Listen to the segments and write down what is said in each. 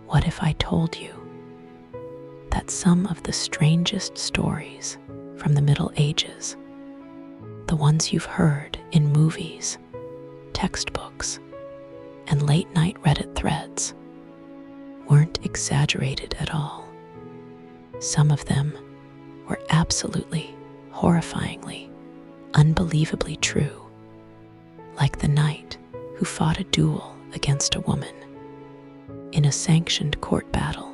What if I told you that some of the strangest stories from the Middle Ages, the ones you've heard in movies, textbooks, and late-night Reddit threads, weren't exaggerated at all? Some of them were absolutely, horrifyingly, unbelievably true, like the knight who fought a duel against a woman in a sanctioned court battle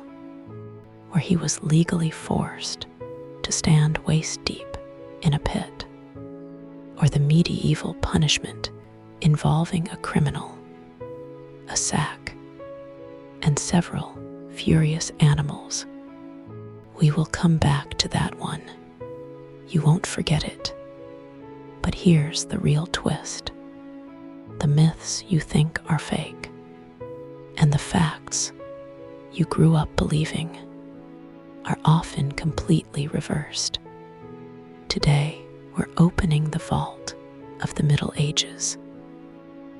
where he was legally forced to stand waist-deep in a pit, or the medieval punishment involving a criminal, a sack, and several furious animals. We will come back to that one. You won't forget it. But here's the real twist. The myths you think are fake, and the facts you grew up believing, are often completely reversed. Today, we're opening the vault of the Middle Ages,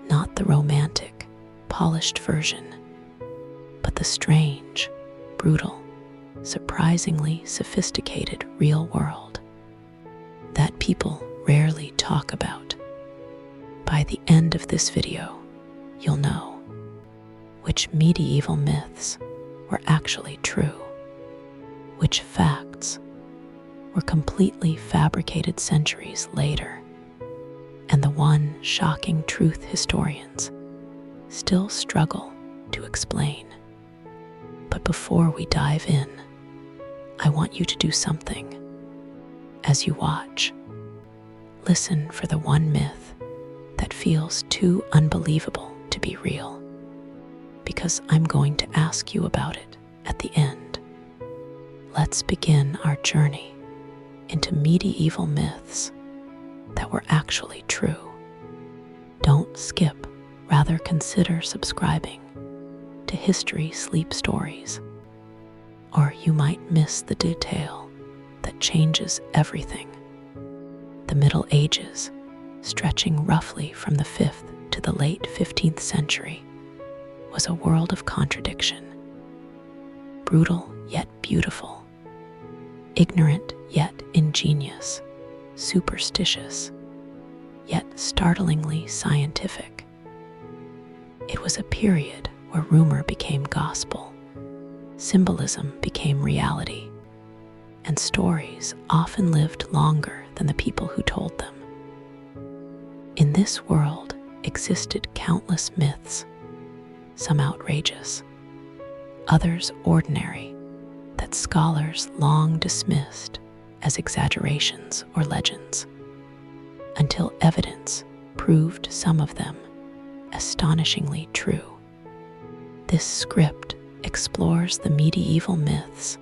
not the romantic, polished version, but the strange, brutal, surprisingly sophisticated real world that people rarely talk about. By the end of this video, you'll know which medieval myths were actually true, which facts were completely fabricated centuries later, and the one shocking truth historians still struggle to explain. But before we dive in, I want you to do something. As you watch, listen for the one myth that feels too unbelievable to be real, because I'm going to ask you about it at the end. Let's begin our journey into medieval myths that were actually true. Don't skip, rather consider subscribing to History Sleep Stories, or you might miss the detail that changes everything. The Middle Ages, stretching roughly from the 5th to the late 15th century, was a world of contradiction. Brutal yet beautiful, ignorant yet ingenious, superstitious yet startlingly scientific. It was a period where rumor became gospel, symbolism became reality, and stories often lived longer than the people who told them. In this world existed countless myths, some outrageous, others ordinary, that scholars long dismissed as exaggerations or legends, until evidence proved some of them astonishingly true. This script explores the medieval myths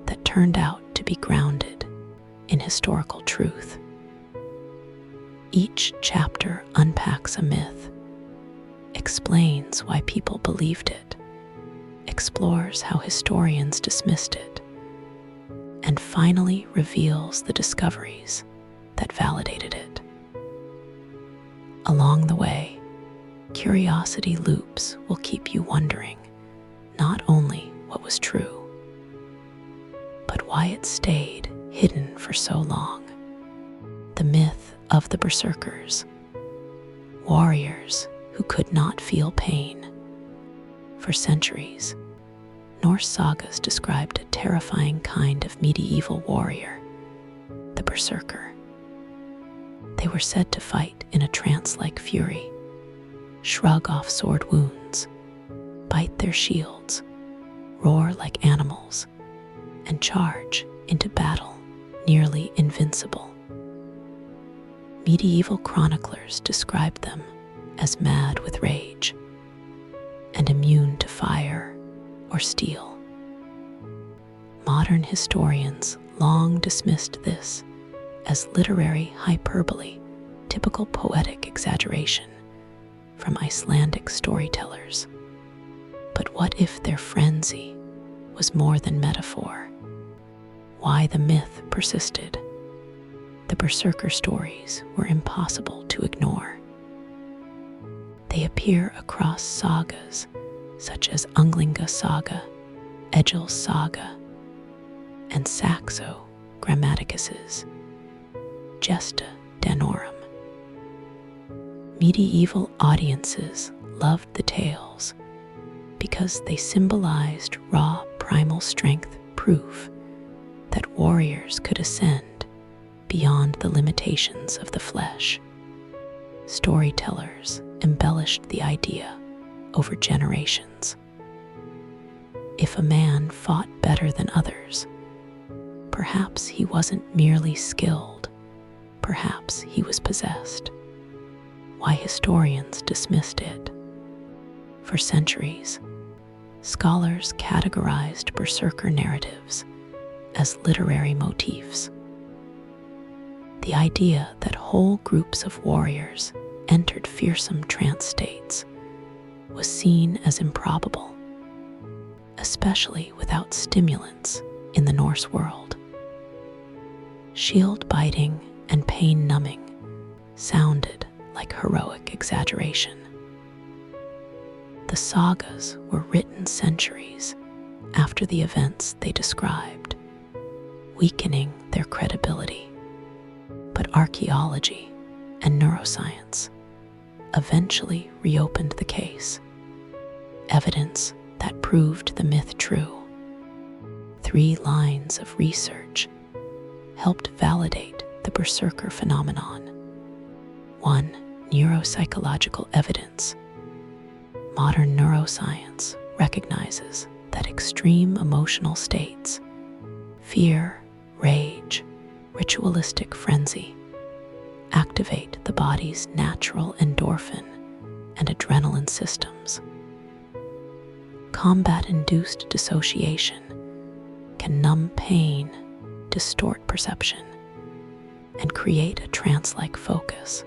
that turned out to be grounded in historical truth. Each chapter unpacks a myth, explains why people believed it, explores how historians dismissed it, and finally reveals the discoveries that validated it. Along the way, curiosity loops will keep you wondering not only what was true, but why it stayed hidden for so long. The myth of the berserkers, warriors who could not feel pain. For centuries, Norse sagas described a terrifying kind of medieval warrior, the berserker. They were said to fight in a trance-like fury, shrug off sword wounds, bite their shields, roar like animals, and charge into battle nearly invincible. Medieval chroniclers described them as mad with rage and immune to fire or steel. Modern historians long dismissed this as literary hyperbole, typical poetic exaggeration from Icelandic storytellers. But what if their frenzy was more than metaphor? Why the myth persisted? The berserker stories were impossible to ignore. They appear across sagas such as Unglinga Saga, Egil's Saga, and Saxo Grammaticus's Gesta Danorum. Medieval audiences loved the tales because they symbolized raw primal strength, proof that warriors could ascend beyond the limitations of the flesh. Storytellers embellished the idea over generations. If a man fought better than others, perhaps he wasn't merely skilled, perhaps he was possessed. Why historians dismissed it? For centuries, scholars categorized berserker narratives as literary motifs. The idea that whole groups of warriors entered fearsome trance states was seen as improbable, especially without stimulants in the Norse world. Shield-biting and pain-numbing sounded like heroic exaggeration. The sagas were written centuries after the events they described, weakening their credibility. But archaeology and neuroscience eventually reopened the case, evidence that proved the myth true. 3 lines of research helped validate the berserker phenomenon. 1. Neuropsychological evidence. Modern neuroscience recognizes that extreme emotional states, fear, rage, ritualistic frenzy, activate the body's natural endorphin and adrenaline systems. Combat-induced dissociation can numb pain, distort perception, and create a trance-like focus.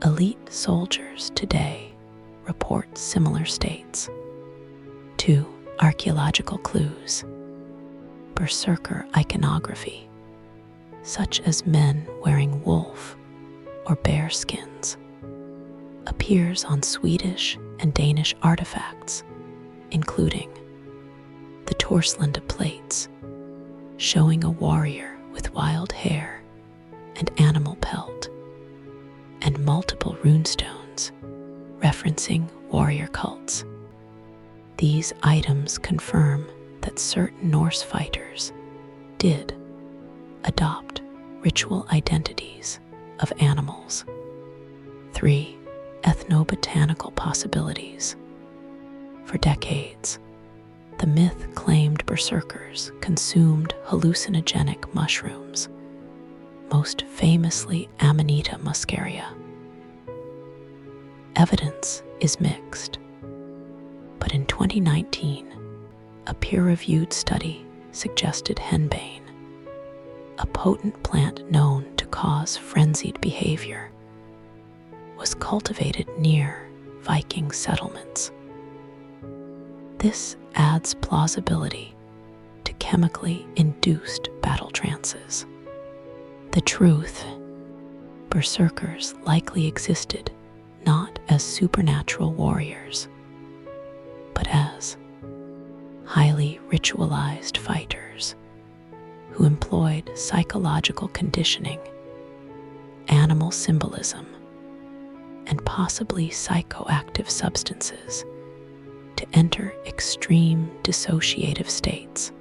Elite soldiers today report similar states. 2. Archaeological clues. Berserker iconography, such as men wearing wolf or bear skins, appears on Swedish and Danish artifacts, including the Torslanda plates, showing a warrior with wild hair and animal pelt, and multiple runestones referencing warrior cults. These items confirm that certain Norse fighters did adopt ritual identities of animals. 3. Ethnobotanical possibilities. For decades, the myth claimed berserkers consumed hallucinogenic mushrooms, most famously Amanita muscaria. Evidence is mixed, but in 2019, a peer-reviewed study suggested henbane, a potent plant known to cause frenzied behavior, was cultivated near Viking settlements. This adds plausibility to chemically induced battle trances. The truth: berserkers likely existed not as supernatural warriors, but as highly ritualized fighters who employed psychological conditioning, animal symbolism, and possibly psychoactive substances to enter extreme dissociative states.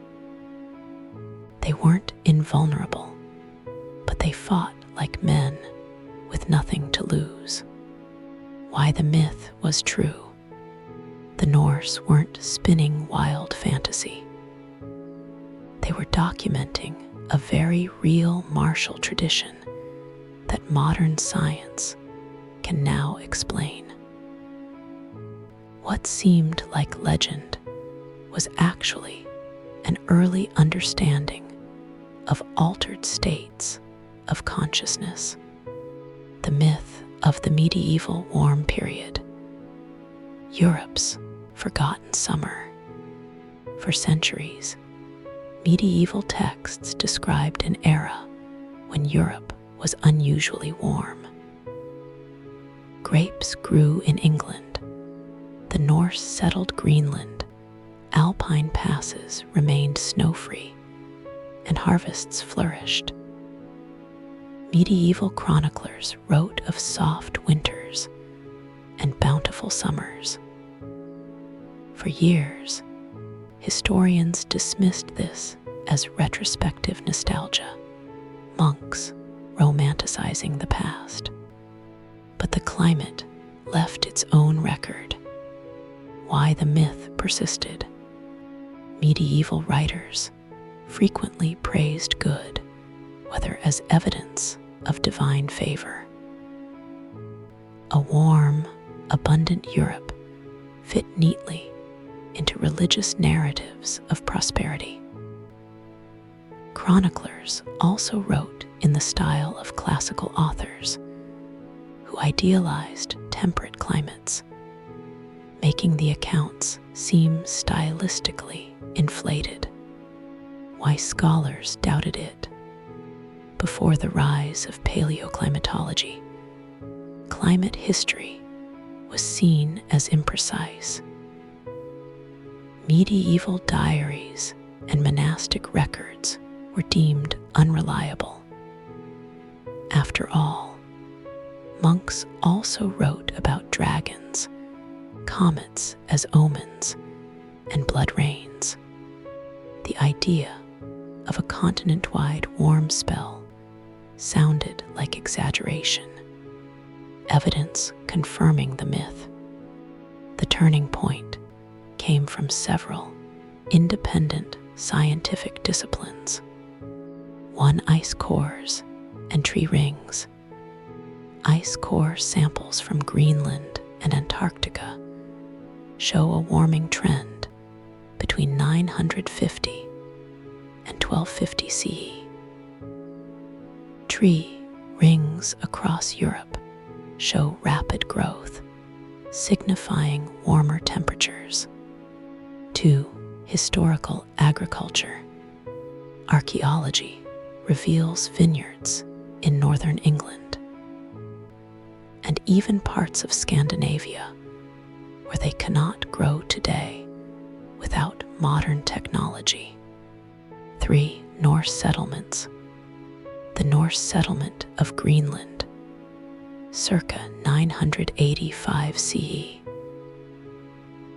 They weren't invulnerable, but they fought like men with nothing to lose. Why the myth was true: the Norse weren't spinning wild fantasy. They were documenting a very real martial tradition that modern science can now explain. What seemed like legend was actually an early understanding of altered states of consciousness. The myth of the medieval warm period, Europe's forgotten summer. For centuries, medieval texts described an era when Europe was unusually warm. Grapes grew in England, the Norse settled Greenland, alpine passes remained snow-free, and harvests flourished. Medieval chroniclers wrote of soft winters and bountiful summers. For years, historians dismissed this as retrospective nostalgia, monks romanticizing the past. But the climate left its own record. Why the myth persisted. Medieval writers frequently praised good, whether as evidence of divine favor. A warm, abundant Europe fit neatly into religious narratives of prosperity. Chroniclers also wrote in the style of classical authors who idealized temperate climates, making the accounts seem stylistically inflated. Why scholars doubted it. Before the rise of paleoclimatology, climate history was seen as imprecise. Medieval diaries and monastic records were deemed unreliable. After all, monks also wrote about dragons, comets as omens, and blood rains. The idea of a continent-wide warm spell sounded like exaggeration, evidence confirming the myth. The turning point came from several independent scientific disciplines. One, ice cores and tree rings. Ice core samples from Greenland and Antarctica show a warming trend between 950 and 1250 CE. Tree rings across Europe show rapid growth, signifying warmer temperatures. 2. Historical agriculture. Archaeology reveals vineyards in northern England and even parts of Scandinavia where they cannot grow today without modern technology. 3. Norse settlements. The Norse settlement of Greenland, circa 985 CE,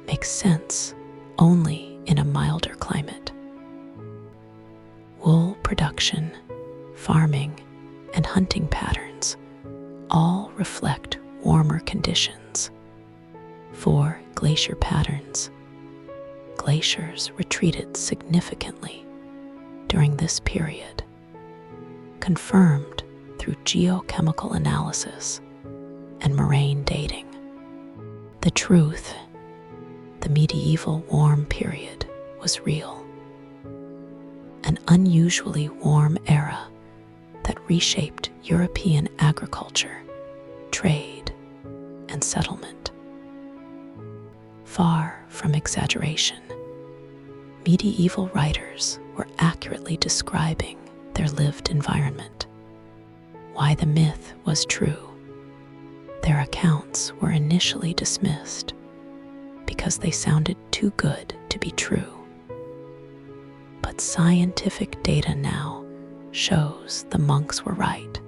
makes sense only in a milder climate. Wool production, farming, and hunting patterns all reflect warmer conditions. 4. Glacier patterns. Glaciers retreated significantly during this period, confirmed through geochemical analysis and moraine dating. The truth, the medieval warm period was real. An unusually warm era that reshaped European agriculture, trade, and settlement. Far from exaggeration, medieval writers were accurately describing their lived environment. Why the myth was true. Their accounts were initially dismissed because they sounded too good to be true. But scientific data now shows the monks were right.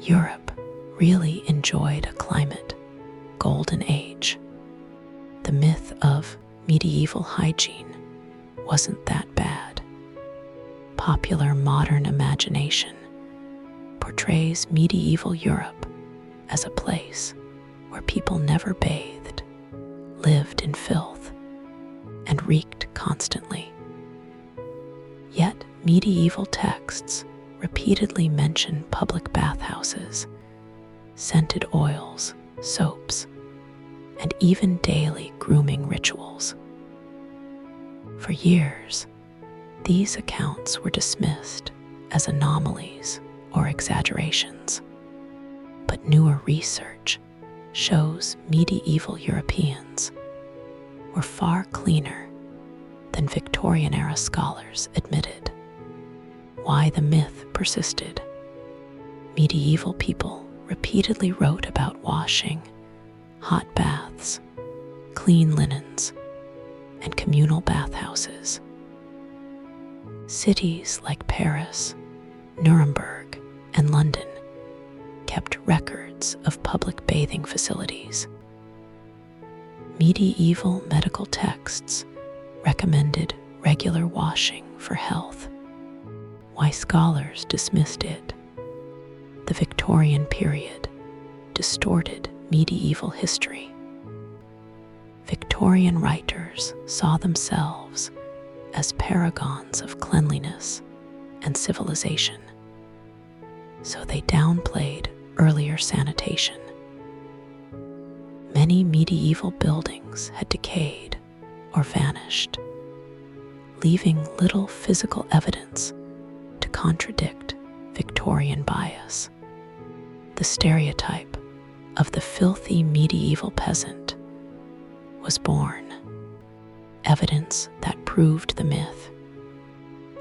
Europe really enjoyed a climate golden age. The myth of medieval hygiene wasn't that bad. Popular modern imagination portrays medieval Europe as a place where people never bathed, lived in filth, and reeked constantly. Yet medieval texts repeatedly mention public bathhouses, scented oils, soaps, and even daily grooming rituals. For years, these accounts were dismissed as anomalies or exaggerations. But newer research shows medieval Europeans were far cleaner than Victorian-era scholars admitted. Why the myth persisted. Medieval people repeatedly wrote about washing, hot baths, clean linens, and communal bathhouses. Cities like Paris, Nuremberg, and London kept records of public bathing facilities. Medieval medical texts recommended regular washing for health. Why scholars dismissed it? The Victorian period distorted medieval history. Victorian writers saw themselves as paragons of cleanliness and civilization, so they downplayed earlier sanitation. Many medieval buildings had decayed or vanished, leaving little physical evidence to contradict Victorian bias. The stereotype of the filthy medieval peasant was born, evidence that proved the myth.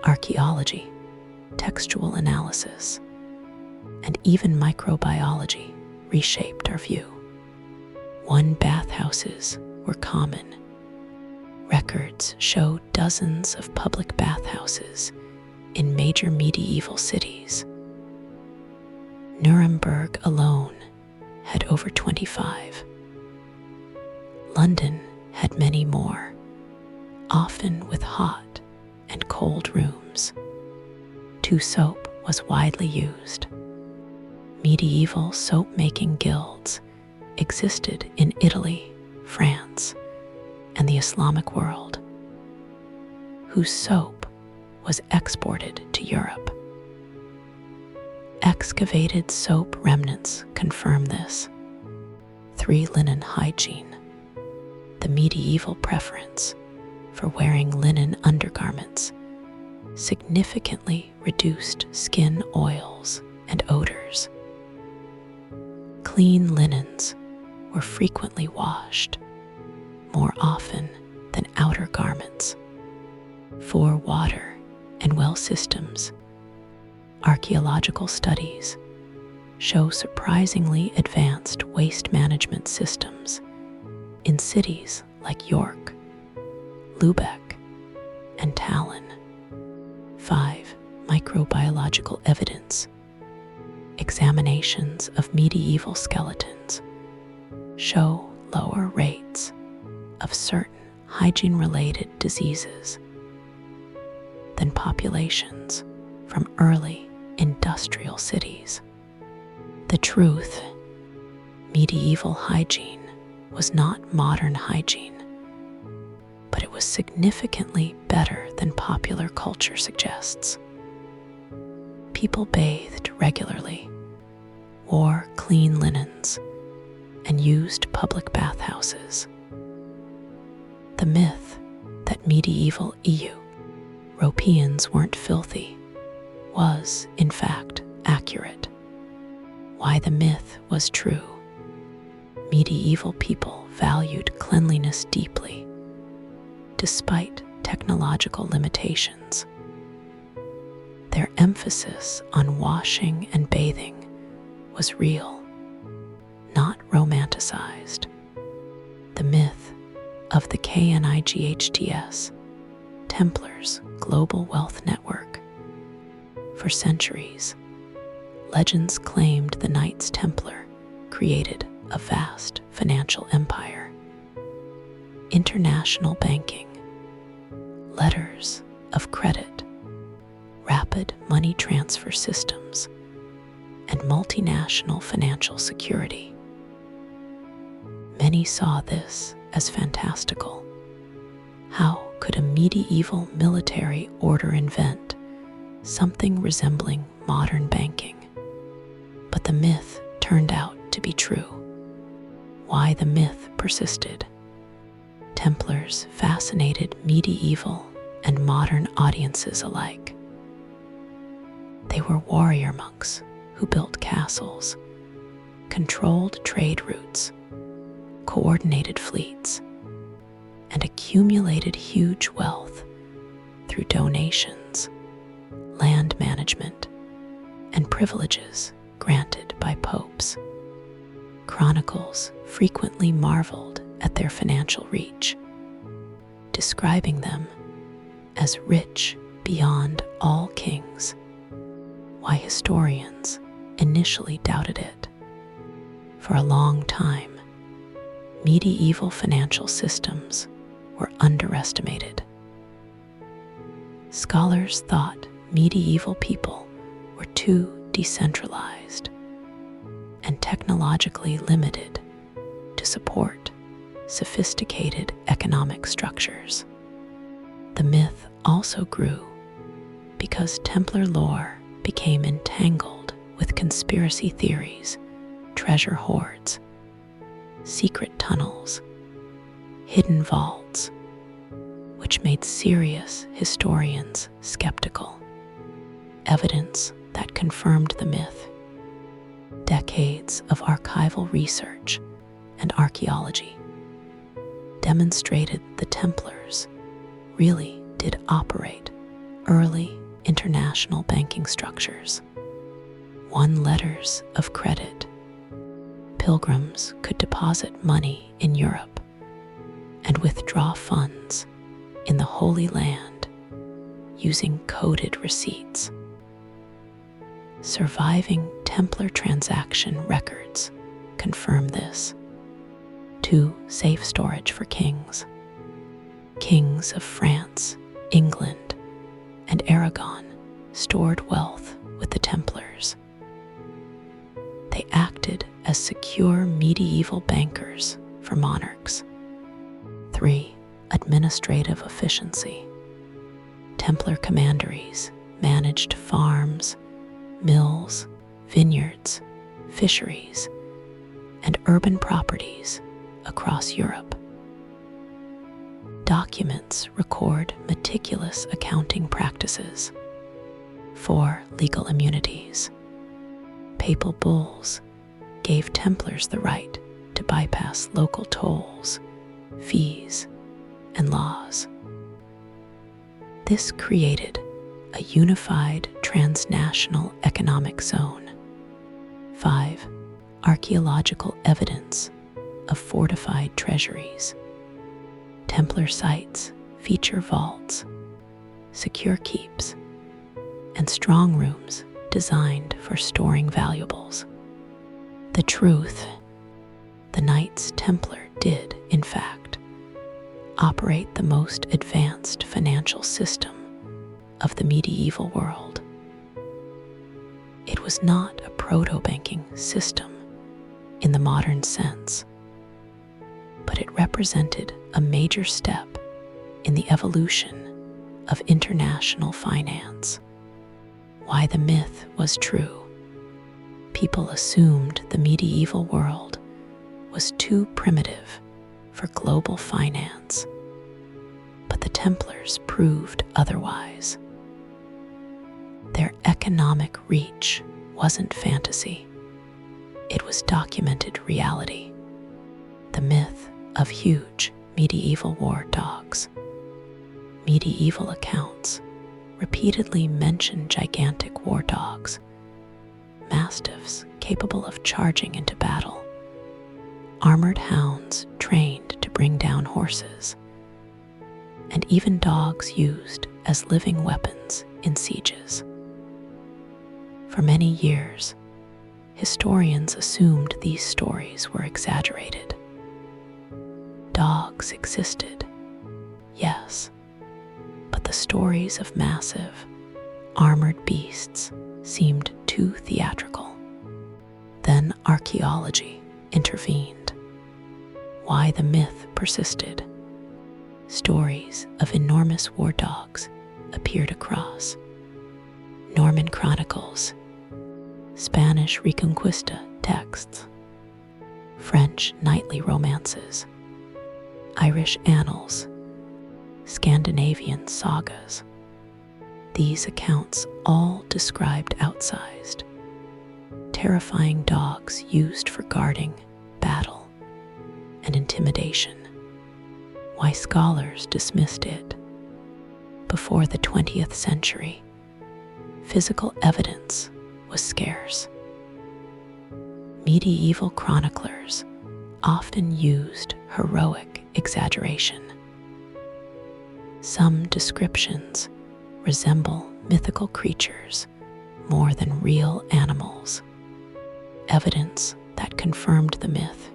Archaeology, textual analysis, and even microbiology reshaped our view. One bathhouses were common. Records show dozens of public bathhouses in major medieval cities. Nuremberg alone had over 25. London had many more, often with hot and cold rooms. Soap was widely used. Medieval soap-making guilds existed in Italy, France, and the Islamic world, whose soap was exported to Europe. Excavated soap remnants confirm this. Linen hygiene, the medieval preference for wearing linen undergarments, significantly reduced skin oils and odors. Clean linens were frequently washed, more often than outer garments. For water and well systems, archaeological studies show surprisingly advanced waste management systems in cities like York, Lubeck, and Tallinn. 5. Microbiological evidence. Examinations of medieval skeletons show lower rates of certain hygiene-related diseases than populations from early industrial cities. The truth: medieval hygiene was not modern hygiene, but it was significantly better than popular culture suggests. People bathed regularly, wore clean linens, and used public bathhouses. The myth that medieval Europeans weren't filthy was, in fact, accurate. Why the myth was true: medieval people valued cleanliness deeply, despite technological limitations. Their emphasis on washing and bathing was real, not romanticized. The myth of the KNIGHTS, Templars' global wealth network. For centuries, legends claimed the Knights Templar created a vast financial empire. International banking, letters of credit, rapid money transfer systems, and multinational financial security. Many saw this as fantastical. How could a medieval military order invent something resembling modern banking? But the myth turned out to be true. Why the myth persisted: Templars fascinated medieval and modern audiences alike. They were warrior monks who built castles, controlled trade routes, coordinated fleets, and accumulated huge wealth through donations, land management, and privileges granted by popes. Chronicles frequently marveled at their financial reach, describing them as rich beyond all kings. Why historians initially doubted it. For a long time, medieval financial systems were underestimated. Scholars thought medieval people were too decentralized and technologically limited to support sophisticated economic structures. The myth also grew because Templar lore became entangled with conspiracy theories, treasure hoards, secret tunnels, hidden vaults, which made serious historians skeptical. Evidence that confirmed the myth: decades of archival research and archaeology demonstrated the Templars really did operate early international banking structures. Won letters of credit. Pilgrims could deposit money in Europe and withdraw funds in the Holy Land using coded receipts. Surviving Templar transaction records confirm this. 2. Safe storage for kings. Kings of France, England, and Aragon stored wealth with the Templars. They acted as secure medieval bankers for monarchs. 3. Administrative efficiency. Templar commanderies managed farms, mills, vineyards, fisheries, and urban properties across Europe. Documents record meticulous accounting practices. 4. Legal immunities. Papal bulls gave Templars the right to bypass local tolls, fees, and laws. This created a unified transnational economic zone. 5. Archaeological evidence of fortified treasuries. Templar sites feature vaults, secure keeps, and strong rooms designed for storing valuables. The truth: the Knights Templar did, in fact, operate the most advanced financial system of the medieval world. It was not a proto-banking system in the modern sense, but it represented a major step in the evolution of international finance. Why the myth was true. People assumed the medieval world was too primitive for global finance, but the Templars proved otherwise. Their economic reach wasn't fantasy. It was documented reality. The myth of huge medieval war dogs. Medieval accounts repeatedly mention gigantic war dogs, mastiffs capable of charging into battle, armored hounds trained to bring down horses, and even dogs used as living weapons in sieges. For many years, historians assumed these stories were exaggerated. Dogs existed, yes, but the stories of massive, armored beasts seemed too theatrical. Then archaeology intervened. Why the myth persisted. Stories of enormous war dogs appeared across Norman chronicles, Spanish Reconquista texts, French knightly romances, Irish annals, Scandinavian sagas. These accounts all described outsized, terrifying dogs used for guarding, battle, and intimidation. Why scholars dismissed it. Before the 20th century, physical evidence was scarce. Medieval chroniclers often used heroic exaggeration. Some descriptions resemble mythical creatures more than real animals, evidence that confirmed the myth.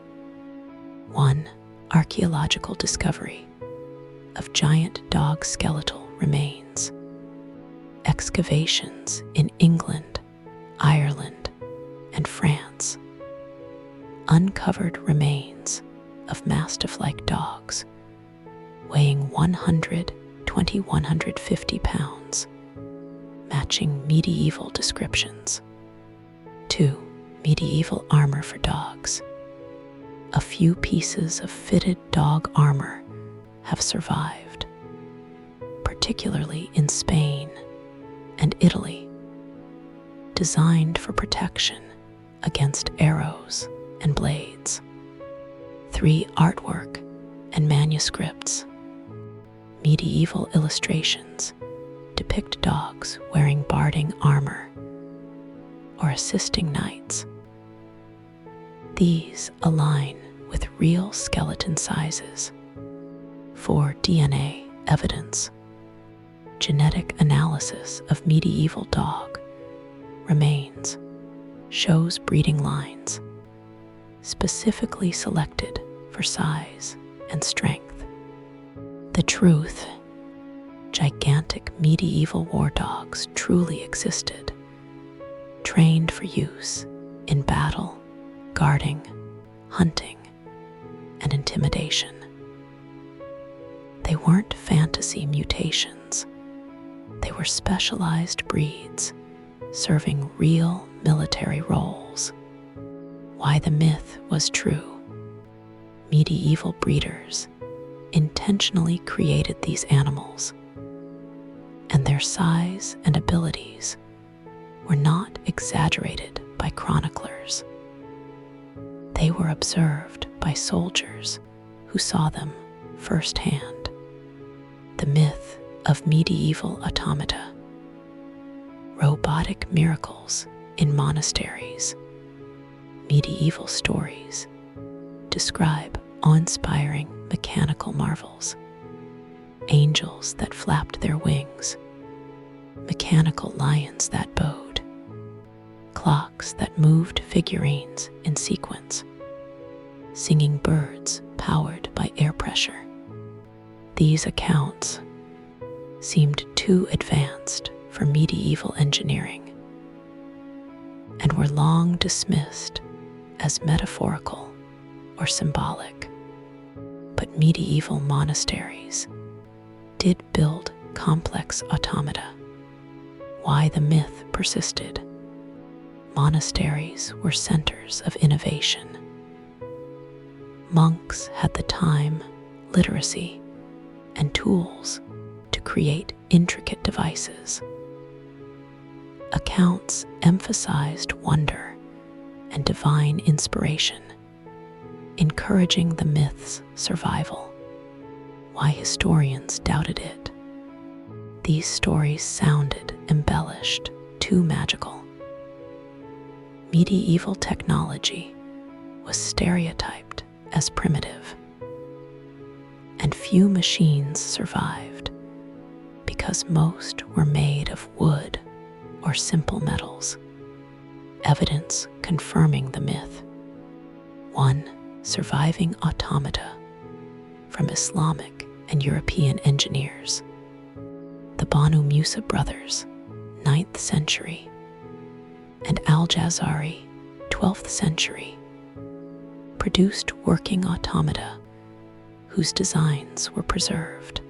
1. Archaeological discovery of giant dog skeletal remains. Excavations in England, Ireland, and France uncovered remains of mastiff-like dogs weighing 150 pounds, matching medieval descriptions. 2. Medieval armor for dogs. A few pieces of fitted dog armor have survived, particularly in Spain and Italy, designed for protection against arrows and blades. 3. Artwork and manuscripts. Medieval illustrations depict dogs wearing barding armor or assisting knights. These align with real skeleton sizes. 4. DNA evidence. Genetic analysis of medieval dog remains shows breeding lines specifically selected for size and strength. The truth: gigantic medieval war dogs truly existed, trained for use in battle, guarding, hunting, and intimidation. They weren't fantasy mutations. They were specialized breeds serving real military roles. Why the myth was true. Medieval breeders intentionally created these animals, and their size and abilities were not exaggerated by chroniclers. They were observed by soldiers who saw them firsthand. The myth of medieval automata. Robotic miracles in monasteries. Medieval stories describe awe-inspiring mechanical marvels. Angels that flapped their wings, mechanical lions that bowed, clocks that moved figurines in sequence, singing birds powered by air pressure. These accounts seemed too advanced for medieval engineering and were long dismissed as metaphorical or symbolic. But medieval monasteries did build complex automata. Why the myth persisted. Monasteries were centers of innovation. Monks had the time, literacy, and tools to create intricate devices. Accounts emphasized wonder and divine inspiration, encouraging the myth's survival. Why historians doubted it. These stories sounded embellished, too magical. Medieval technology was stereotyped as primitive, and few machines survived because most were made of wood or simple metals. Evidence confirming the myth. 1. Surviving automata from Islamic and European engineers. The Banu Musa brothers, 9th century, and Al-Jazari, 12th century, produced working automata whose designs were preserved.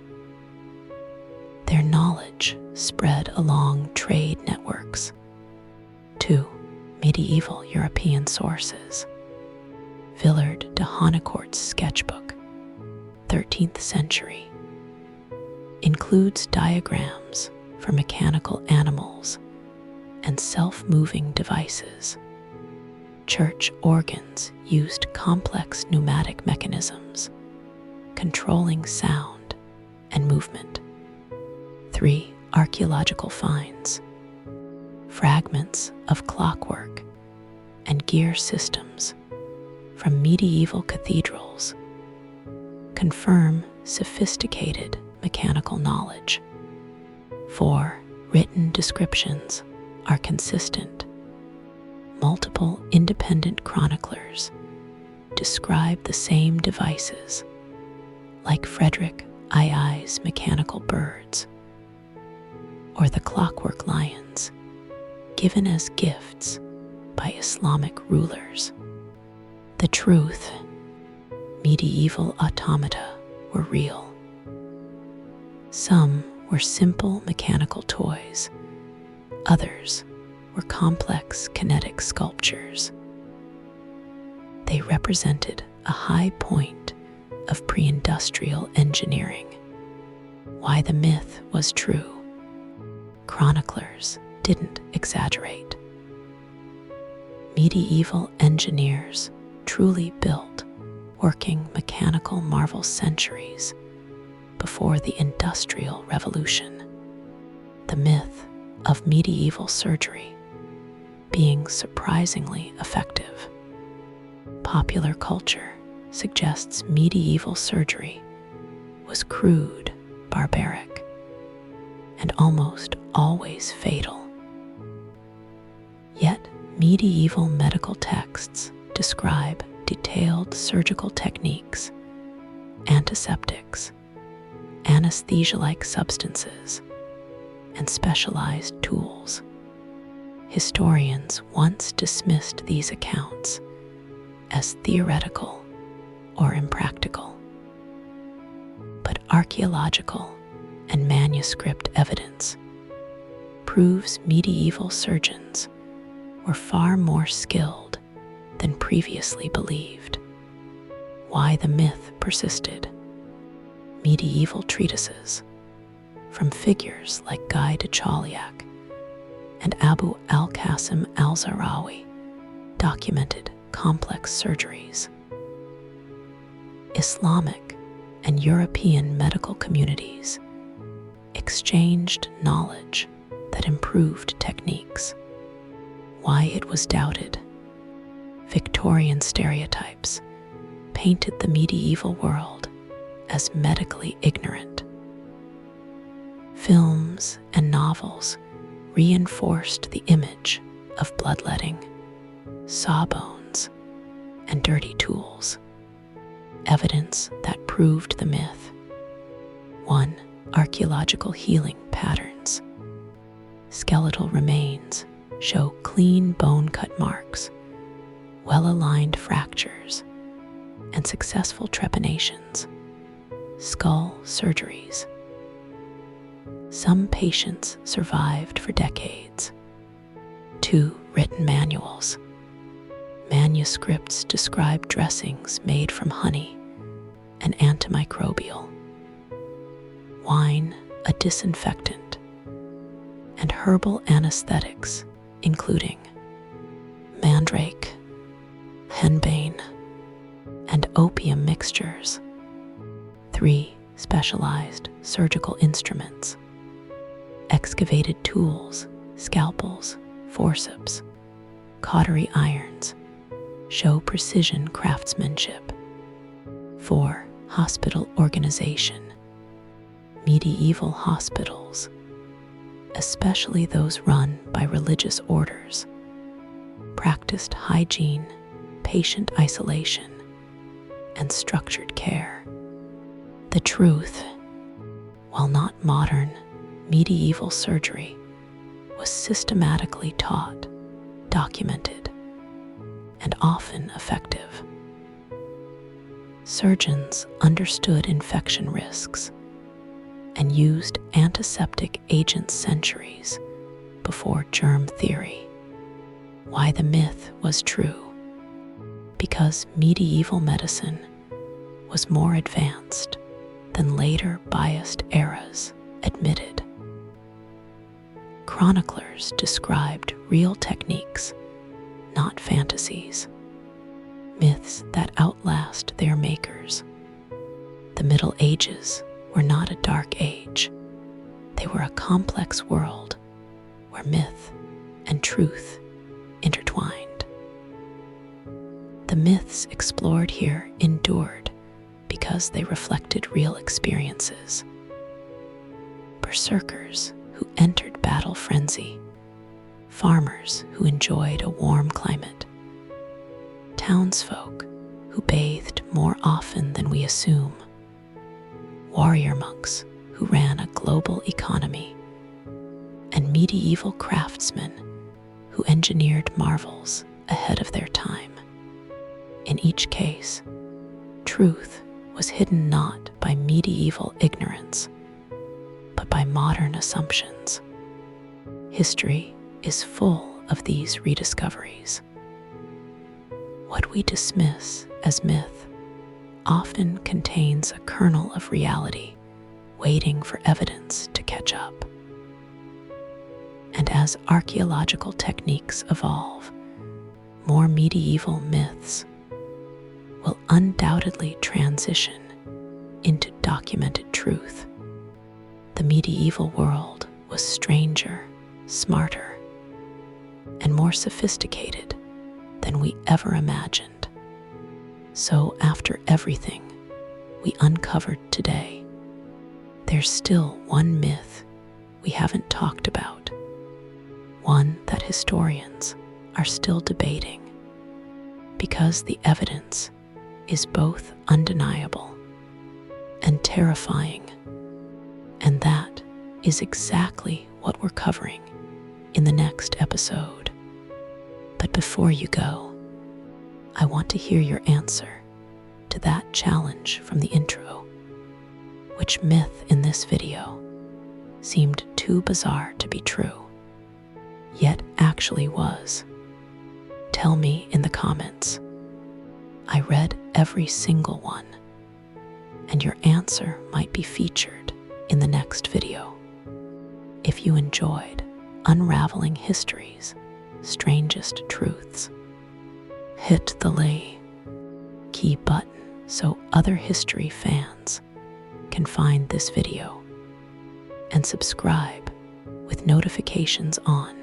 Their knowledge spread along trade networks. 2. Medieval European sources. Villard de Honnecourt's sketchbook, 13th century, includes diagrams for mechanical animals and self-moving devices. Church organs used complex pneumatic mechanisms, controlling sound and movement. 3. Archaeological finds. Fragments of clockwork and gear systems from medieval cathedrals confirm sophisticated mechanical knowledge, for written descriptions are consistent. Multiple independent chroniclers describe the same devices, like Frederick II's mechanical birds, or the clockwork lions given as gifts by Islamic rulers. The truth: medieval automata were real. Some were simple mechanical toys, others were complex kinetic sculptures. They represented a high point of pre-industrial engineering. Why the myth was true: chroniclers didn't exaggerate. Medieval engineers truly built working mechanical marvels centuries before the Industrial Revolution. The myth of medieval surgery being surprisingly effective. Popular culture suggests medieval surgery was crude, barbaric, and almost always fatal. Yet, medieval medical texts describe detailed surgical techniques, antiseptics, anesthesia-like substances, and specialized tools. Historians once dismissed these accounts as theoretical or impractical. But archaeological and manuscript evidence proves medieval surgeons were far more skilled than previously believed. Why the myth persisted: medieval treatises, from figures like Guy de Chauliac and Abu al-Qasim al-Zahrawi, documented complex surgeries. Islamic and European medical communities exchanged knowledge that improved techniques. Why it was doubted: Victorian stereotypes painted the medieval world as medically ignorant. Films and novels reinforced the image of bloodletting, sawbones, and dirty tools. Evidence that proved the myth: 1. Archaeological healing patterns. Skeletal remains show clean bone cut marks, well-aligned fractures, and successful trepanations. Skull surgeries. Some patients survived for decades. 2. Written manuals. Manuscripts describe dressings made from honey, an antimicrobial, wine, a disinfectant, and herbal anesthetics, including mandrake, henbane, and opium mixtures. 3. Specialized surgical instruments. Excavated tools, scalpels, forceps, cautery irons show precision craftsmanship. 4. Hospital organization. Medieval hospitals, especially those run by religious orders, practiced hygiene, patient isolation, and structured care. The truth: while not modern, medieval surgery was systematically taught, documented, and often effective. Surgeons understood infection risks and used antiseptic agents centuries before germ theory. Why the myth was true: because medieval medicine was more advanced than later biased eras admitted. Chroniclers described real techniques, not fantasies, myths that outlast their makers. The Middle Ages were not a dark age. They were a complex world where myth and truth intertwined. The The myths explored here endured because they reflected real experiences. Berserkers who entered battle frenzy, farmers who enjoyed a warm climate, townsfolk who bathed more often than we assume, warrior monks who ran a global economy, and medieval craftsmen who engineered marvels ahead of their time. In each case, truth was hidden not by medieval ignorance, but by modern assumptions. History is full of these rediscoveries. What we dismiss as myth often contains a kernel of reality waiting for evidence to catch up. And as archaeological techniques evolve, more medieval myths will undoubtedly transition into documented truth. The medieval world was stranger, smarter, and more sophisticated than we ever imagined. So after everything we uncovered today, there's still one myth we haven't talked about, one that historians are still debating, because the evidence is both undeniable and terrifying. And that is exactly what we're covering in the next episode. But before you go, I want to hear your answer to that challenge from the intro. Which myth in this video seemed too bizarre to be true, yet actually was? Tell me in the comments. I read every single one, and your answer might be featured in the next video. If you enjoyed unraveling history's strangest truths, hit the key button so other history fans can find this video, and subscribe with notifications on,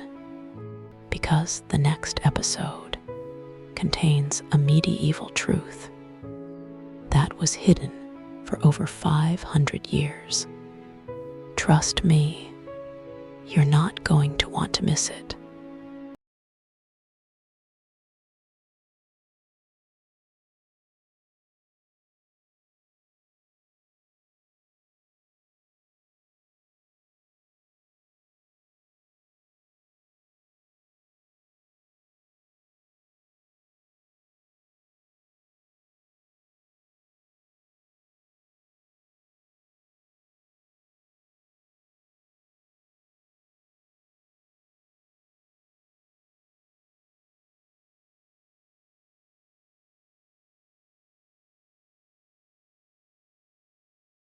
because the next episode contains a medieval truth that was hidden for over 500 years. Trust me, you're not going to want to miss it.